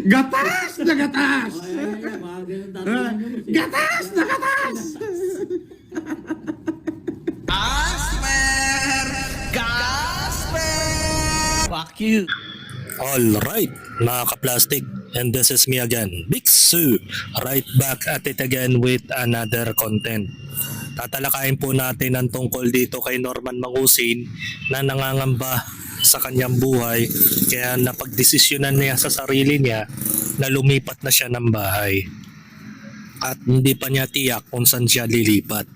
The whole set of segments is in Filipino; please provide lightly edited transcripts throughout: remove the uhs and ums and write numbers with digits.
Gatas na gatas! Mga ganun tatanungin mo. Gatas na gatas! Fuck you. Alright, mga ka-plastic. And this is me again, Big Sue. Right back at it again with another content. Tatalakayin po natin ang tungkol dito kay Norman Mangusin na nangangamba sa kanyang buhay kaya napagdesisyonan niya sa sarili niya na lumipat na siya ng bahay. At hindi pa niya tiyak kung saan siya lilipat.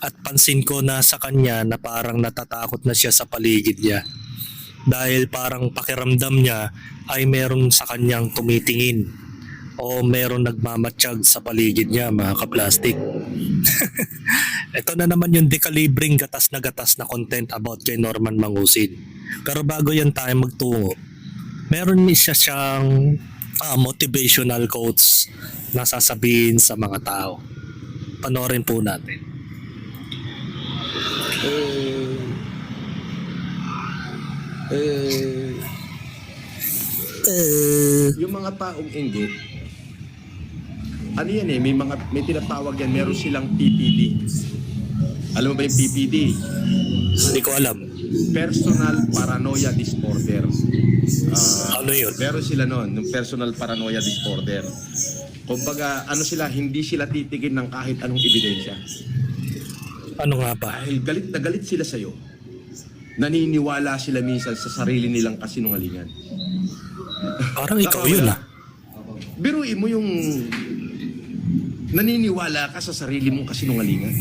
At pansin ko na sa kanya na parang natatakot na siya sa paligid niya. Dahil parang pakiramdam niya ay meron sa kanyang tumitingin o meron nagmamatsyag sa paligid niya, mga ka-plastic. Ito na naman yung dekalibreng gatas na content about kay Norman Mangusin. Pero bago yan tayo magtungo, meron siya siyang motivational quotes na sasabihin sa mga tao. Panoorin po natin. Yung mga taong inggit, ano yan may tinatawag yan, meron silang PPD. Alam mo ba yung PPD? Hindi ko alam. Personal Paranoia Disorder. Ano yun? Meron sila noon, yung personal paranoia disorder. Kumbaga, ano sila, hindi sila titigin ng kahit anong ebidensya. Ano nga ba? Dahil galit na galit sila sa'yo, naniniwala sila minsan sa sarili nilang kasinungalingan. Parang ikaw yun ah. Biruin mo yung naniniwala ka sa sarili mong kasinungalingan.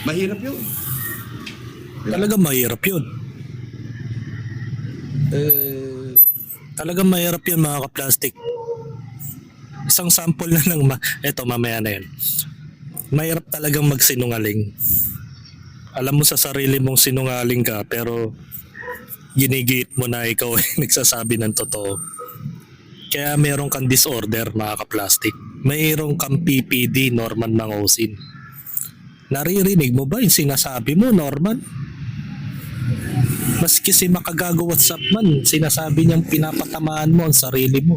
Mahirap yun. Talagang mahirap yun. Talagang mahirap yun, mga ka-plastic. Isang sample na lang, eto mamaya na yan. Mahirap talagang magsinungaling. Alam mo sa sarili mong sinungaling ka, pero ginigit mo na ikaw ay nagsasabi ng totoo. Kaya meron kang disorder, mga ka-plastic. Mayroon kang PPD, Norman Mangusin. Naririnig mo ba yung sinasabi mo, Norman? Maski si makagago WhatsApp man, sinasabi niyang pinapatamaan mo ang sarili mo.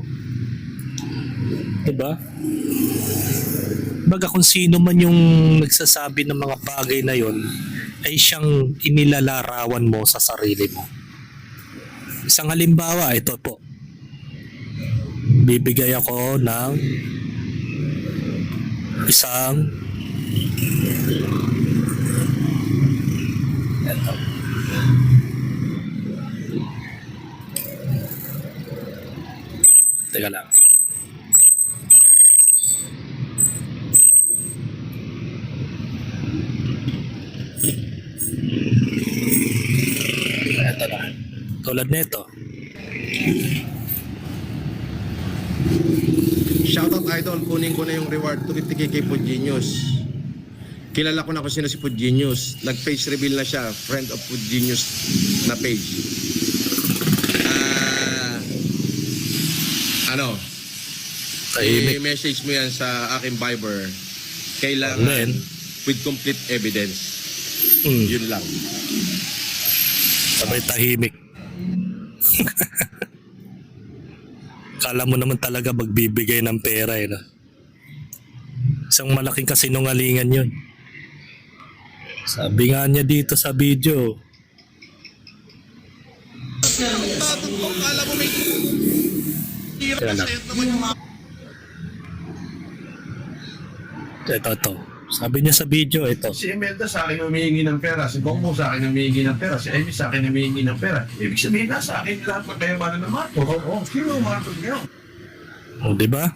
Diba? Baga kung sino man yung nagsasabi ng mga bagay na yon ay siyang inilalarawan mo sa sarili mo. Isang halimbawa, ito po. Bibigay ako ng isang ito. Teka lang. Ito na. Tulad nito. Shoutout idol, kunin ko na yung reward 250k kay Food Genius. Kilala ko na kung sino si Food Genius. Nag-face reveal na siya, friend of Food Genius na page. I-message mo yan sa aking Viber. Kailangan with complete evidence. Yun lang. Sabay tahimik. Kala mo naman talaga magbibigay ng pera eh. No? Isang malaking kasinungalingan yun. Sabi nga niya dito sa video. Kala mo may Kaya lang. Ito. Sabi niya sa video, ito. Si Imelda sa akin humihingi ng pera, si Bongbong sa akin humihingi ng pera, si Amy sa akin humihingi ng pera. Ibig sabihin na sa akin lahat ng kayamanan ng Marcos. Oo, sino ang Marcos ngayon? O, diba?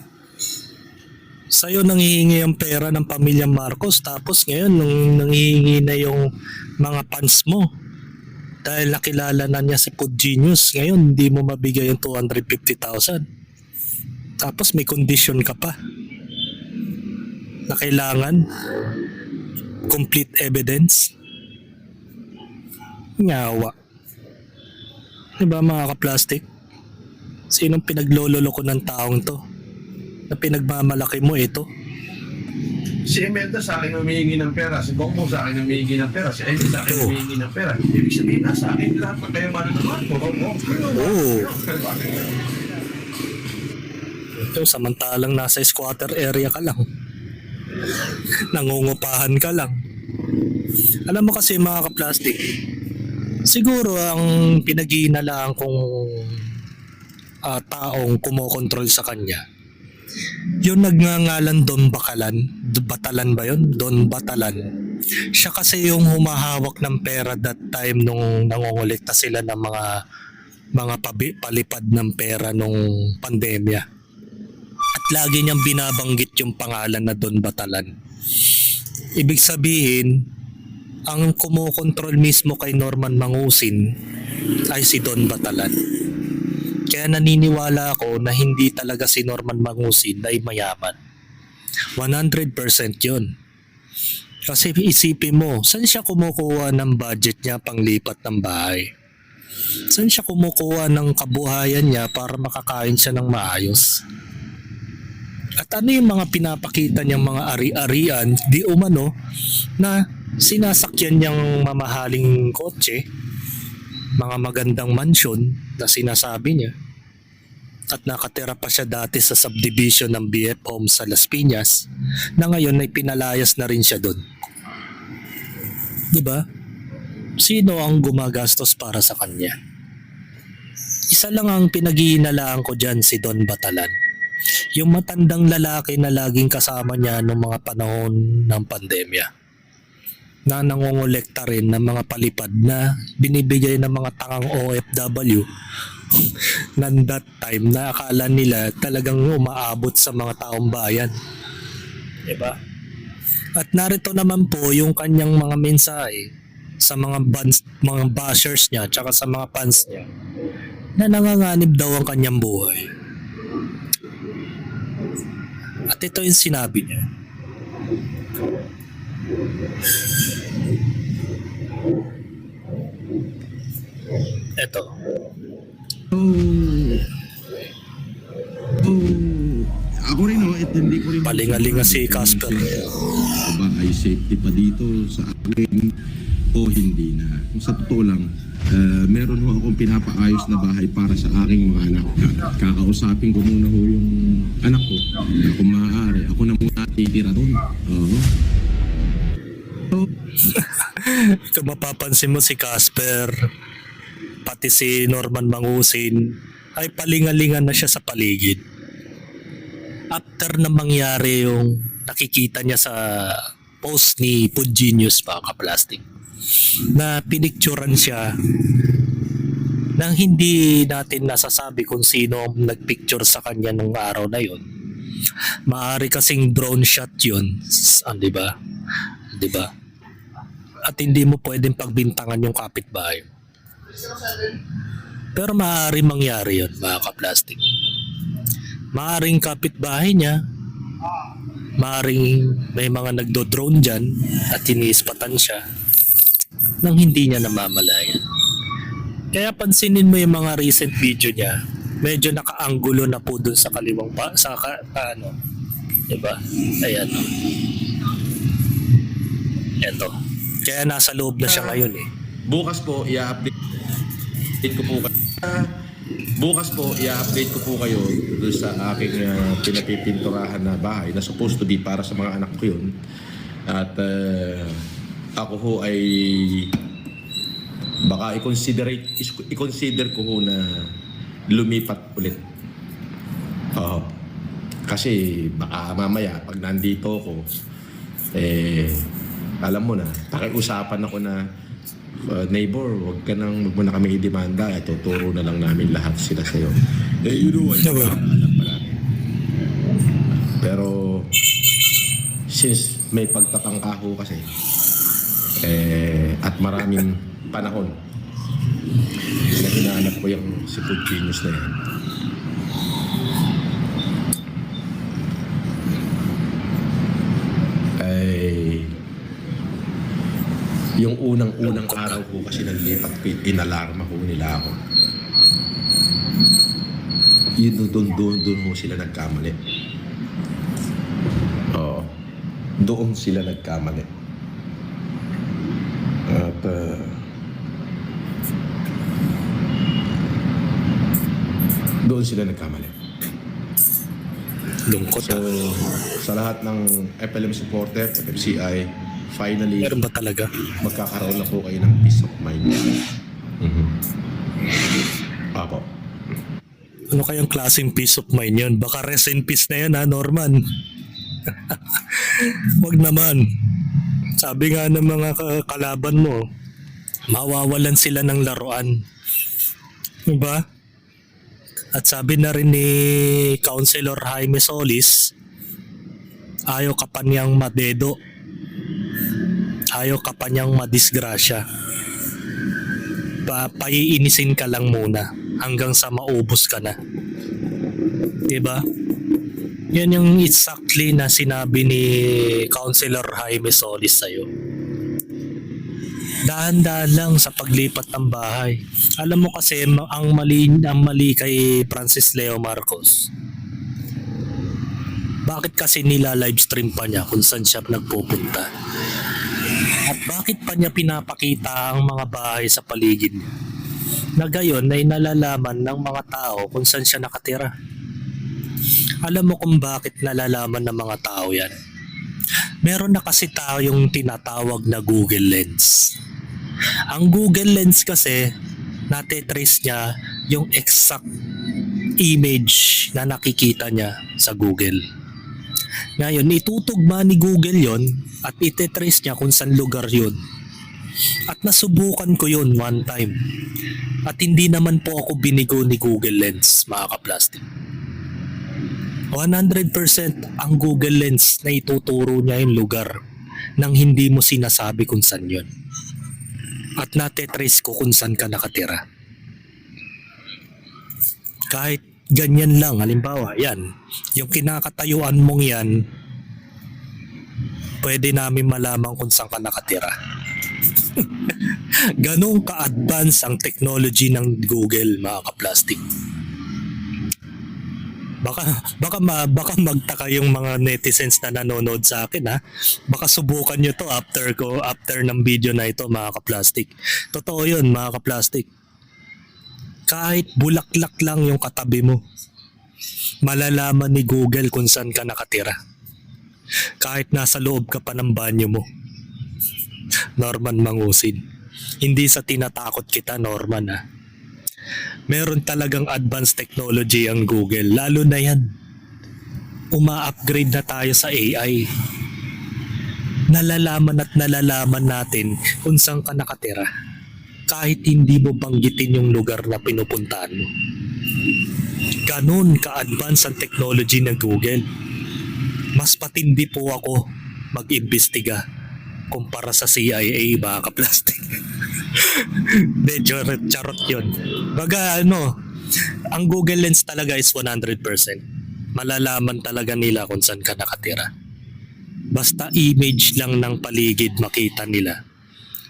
Sa'yo nanghihingi yung pera ng pamilya Marcos, tapos ngayon nung nanghihingi na yung mga fans mo dahil nakilala na niya si Food Genius, ngayon hindi mo mabigay yung 250,000. Tapos may condition ka pa na kailangan complete evidence. Nyawa. Diba mga ka-plastic? Sinong pinaglololoko ng taong to? Na pinagmamalaki mo ito? Si Imelda sa akin humihingi ng pera, si Bongbong sa akin humihingi ng pera, si Amy sa akin humihingi ng pera. Ibig sabihin na sa akin lahat ng kayamanan ng Marcos. Oo, sino ang Marcos ngayon? So, samantalang nasa squatter area ka lang. Nangungupahan ka lang. Alam mo kasi mga ka-plastic, siguro ang pinag-iinalaan kong taong kumokontrol sa kanya, yung nagngangalan Don Batalan ba yun? Don Batalan. Siya kasi yung humahawak ng pera that time nung nangongolekta sila ng mga palipad ng pera nung pandemya. At lagi niyang binabanggit yung pangalan na Don Batalan. Ibig sabihin, ang kumokontrol mismo kay Norman Mangusin ay si Don Batalan. Kaya naniniwala ako na hindi talaga si Norman Mangusin ay mayaman. 100% yun. Kasi isipin mo, saan siya kumukuha ng budget niya panglipat ng bahay? Saan siya kumukuha ng kabuhayan niya para makakain siya ng maayos? At ano yung mga pinapakita niyang mga ari-arian, di umano, na sinasakyan niyang mamahaling kotse, mga magandang mansyon na sinasabi niya, at nakatira pa siya dati sa subdivision ng BF Homes sa Las Piñas, na ngayon ay pinalayas na rin siya doon. Diba? Sino ang gumagastos para sa kanya? Isa lang ang pinag-iinalaan ko dyan, si Don Batalan. Yung matandang lalaki na laging kasama niya noong mga panahon ng pandemya, na nangongolekta rin ng mga palipad na binibigay ng mga tangang OFW ng that time na akala nila talagang umaabot sa mga taong bayan. Diba? At narito naman po yung kanyang mga mensahe sa mga bashers niya tsaka sa mga fans niya na nanganganib daw ang kanyang buhay. At ito yung sinabi niya. Ito. Ako rin hindi ko rin Palingalinga si Casper. Ba ay safety pa dito sa akin o hindi na. Kung sa totoo lang, meron ho akong pinapaayos na bahay para sa aking mga anak. Kakausapin ko muna ho yung anak ko. Kung maaari, ako na muna titira doon. Kung mapapansin mo si Casper, pati si Norman Mangusin, ay palingalingan na siya sa paligid. After na mangyari yung nakikita niya sa post ni Food Genius pa ka-plastic, na pinicturan siya nang hindi natin nasasabi kung sino ang nagpicture sa kanya nung araw na yun. Maaari kasing drone shot yun, di ba? Di ba? At hindi mo pwedeng pagbintangan yung kapitbahay. Pero maaari mangyari yun, mga ka-plastic. Maaring kapitbahay niya, maaring may mga nagdo-drone dyan at iniispatan siya nang hindi niya namamalayan. Kaya pansinin mo yung mga recent video niya, medyo nakaanggulo na po dun sa kaliwang diba? Ayan. Eto. Kaya nasa loob na siya ngayon eh. Bukas po, i-update ko po kayo. Doon sa aking pinapipinturahan na bahay na supposed to be para sa mga anak ko yun. At ako ho ay baka i-consider ko ho na lumipat ulit. Kasi baka mamaya pag nandito ako, alam mo na, pakiusapan ako na neighbor, wag mo na kami i-demanda, tuturo na lang namin lahat sila sa'yo. You know what? Alam pala. Pero since may pagtatangka ho kasi at maraming panahon na hinahanap ko yung si Food Genius na yan, yung unang araw ko kasi naglipat ko, inalarma ko nila ako. Yun, doon mo sila nagkamali. Oo. Doon sila nagkamali. At doon sila nagkamali. Lungkot. So, sa lahat ng FLM supporter, FFCI, finally, Meron ba talaga? magkakaroon na po kayo ng peace of mind. Apo. Ano kayang klaseng peace of mind yun? Baka rest in peace na yan ha, Norman. Wag naman. Sabi nga ng mga kalaban mo, mawawalan sila ng laruan. Diba? At sabi na rin ni Councilor Jaime Solis, ayaw ka pa niyang madedo. Ayaw ka pa niyang madisgrasya. Paiinisin ka lang muna hanggang sa maubos ka na. Diba? Yan yung exactly na sinabi ni Councilor Jaime Solis sa'yo. Dahan-dahan lang sa paglipat ng bahay. Alam mo kasi ang mali kay Francis Leo Marcos. Bakit kasi nila livestream pa niya kung saan siya nagpupunta? At bakit pa niya pinapakita ang mga bahay sa paligid niya? Na gayon ay nalalaman ng mga tao kung saan siya nakatira. Alam mo kung bakit nalalaman ng mga tao yan? Meron na kasi tayong tinatawag na Google Lens. Ang Google Lens kasi, natitrace niya yung exact image na nakikita niya sa Google. Ngayon, itutugma ni Google yon at ititrace niya kung saan lugar yun. At nasubukan ko yun one time. At hindi naman po ako binigo ni Google Lens, mga kaplastic. 100% ang Google Lens na ituturo niya yung lugar nang hindi mo sinasabi kung saan yun. At natitrace ko kung saan ka nakatira. Kahit ganyan lang, halimbawa, yan, yung kinakatayuan mong yan, pwede namin malaman kung saan ka nakatira. Ganong ka-advance ang technology ng Google, mga kaplastic. Baka magtaka yung mga netizens na nanonood sa akin ha. Baka subukan nyo to after ng video na ito, mga kaplastic. Totoo yun, mga kaplastic. Kahit bulaklak lang yung katabi mo, malalaman ni Google kung saan ka nakatira. Kahit nasa loob ka pa ng banyo mo. Norman Mangusid. Hindi sa tinatakot kita, Norman ha. Meron talagang advanced technology ang Google. Lalo na yan. Uma-upgrade na tayo sa AI. Nalalaman natin kung saan ka nakatira. Kahit hindi mo banggitin yung lugar na pinupuntahan mo. Ganun ka-advance ang technology ng Google. Mas patindi po ako mag-imbestiga kumpara sa CIA, mga kaplastic. De, charot yun. Baga ang Google Lens talaga is 100%. Malalaman talaga nila kung saan ka nakatira. Basta image lang ng paligid makita nila.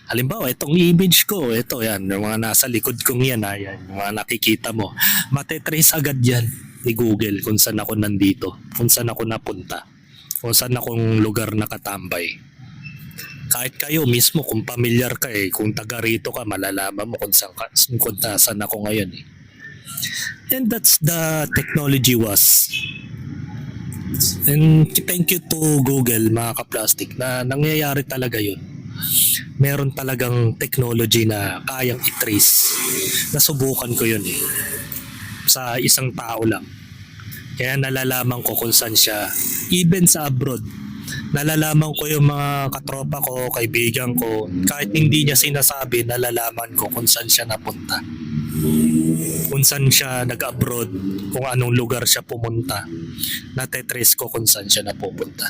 Halimbawa, itong image ko, ito yan, yung mga nasa likod kong yan, yan, yung mga nakikita mo. Matetrace agad yan ni Google kung saan ako nandito, kung saan ako napunta, kung saan akong lugar nakatambay. Kahit kayo mismo, kung pamilyar ka kung taga rito ka, malalaman mo kung saan ako ngayon And that's the technology was. And thank you to Google, mga kaplastic, na nangyayari talaga yun. Meron talagang technology na kayang i-trace. Nasubukan ko yun sa isang tao lang. Kaya nalalaman ko kung saan siya. Even sa abroad, nalalaman ko yung mga katropa ko, kaibigan ko, kahit hindi niya sinasabi, nalalaman ko kung saan siya napunta. Kung saan siya nag-abroad, kung anong lugar siya pumunta. Natitrace ko kung saan siya napupunta.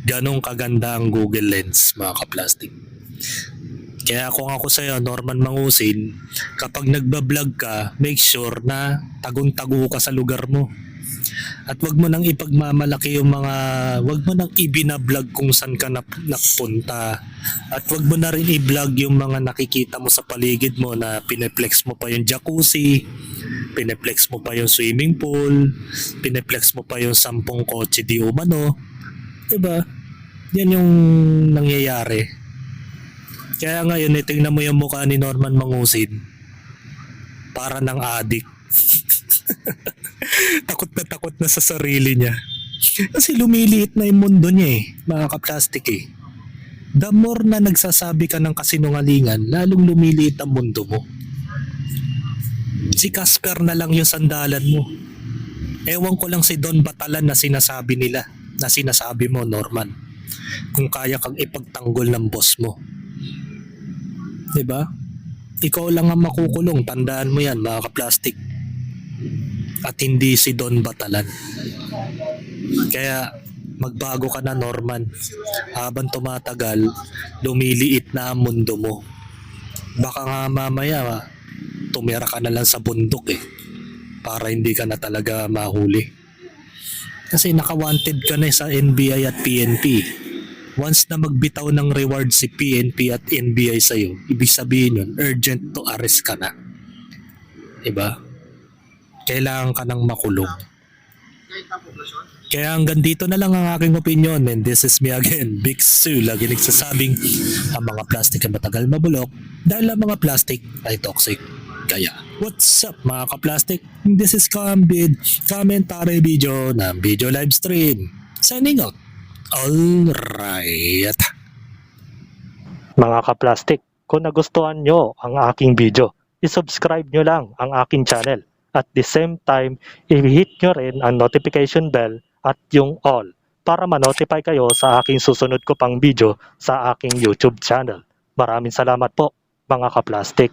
Ganong kaganda ang Google Lens, mga kaplastic. Kaya kung ako sa'yo, Norman Mangusid, kapag nagbablog ka, make sure na tagong-tago ka sa lugar mo. At wag mo nang ipagmamalaki yung wag mo nang ibinablog kung saan ka napunta. At wag mo na rin i-vlog yung mga nakikita mo sa paligid mo na pineplex mo pa yung jacuzzi, pineplex mo pa yung swimming pool, pineplex mo pa yung 10 kotse di umano. Diba? Yan yung nangyayari. Kaya ngayon, tingnan mo yung mukha ni Norman Mangusid. Para ng adik. Takot na sa sarili niya. Kasi lumiliit na yung mundo niya mga kaplastik The more na nagsasabi ka ng kasinungalingan, lalong lumiliit ang mundo mo. Si Casper na lang yung sandalan mo. Ewan ko lang si Don Batalan na sinasabi nila, na sinasabi mo, Norman. Kung kaya kang ipagtanggol ng boss mo. 'Di ba? Ikaw lang ang makukulong, tandaan mo yan mga kaplastik. At hindi si Don Batalan. Kaya magbago ka na, Norman. Habang tumatagal, lumiliit na ang mundo mo. Baka nga mamaya tumira ka na lang sa bundok para hindi ka na talaga mahuli. Kasi naka-wanted ka na sa NBI at PNP. Once na magbitaw ng reward si PNP at NBI sa'yo, ibig sabihin yun, urgent to arrest ka na. Diba? Kailangan ka nang makulong. Kaya hanggang dito na lang ang aking opinion, and this is me again, Big Sue. Lagi nagsasabing ang mga plastic ay matagal mabulok dahil ang mga plastic ay toxic. Kaya, what's up mga kaplastik? This is Kambid, commentary video ng video live stream. Signing out. Alright. Mga kaplastik, kung nagustuhan nyo ang aking video, isubscribe nyo lang ang aking channel. At the same time, i-hit nyo rin ang notification bell at yung all para ma-notify kayo sa aking susunod ko pang video sa aking YouTube channel. Maraming salamat po mga kaplastik.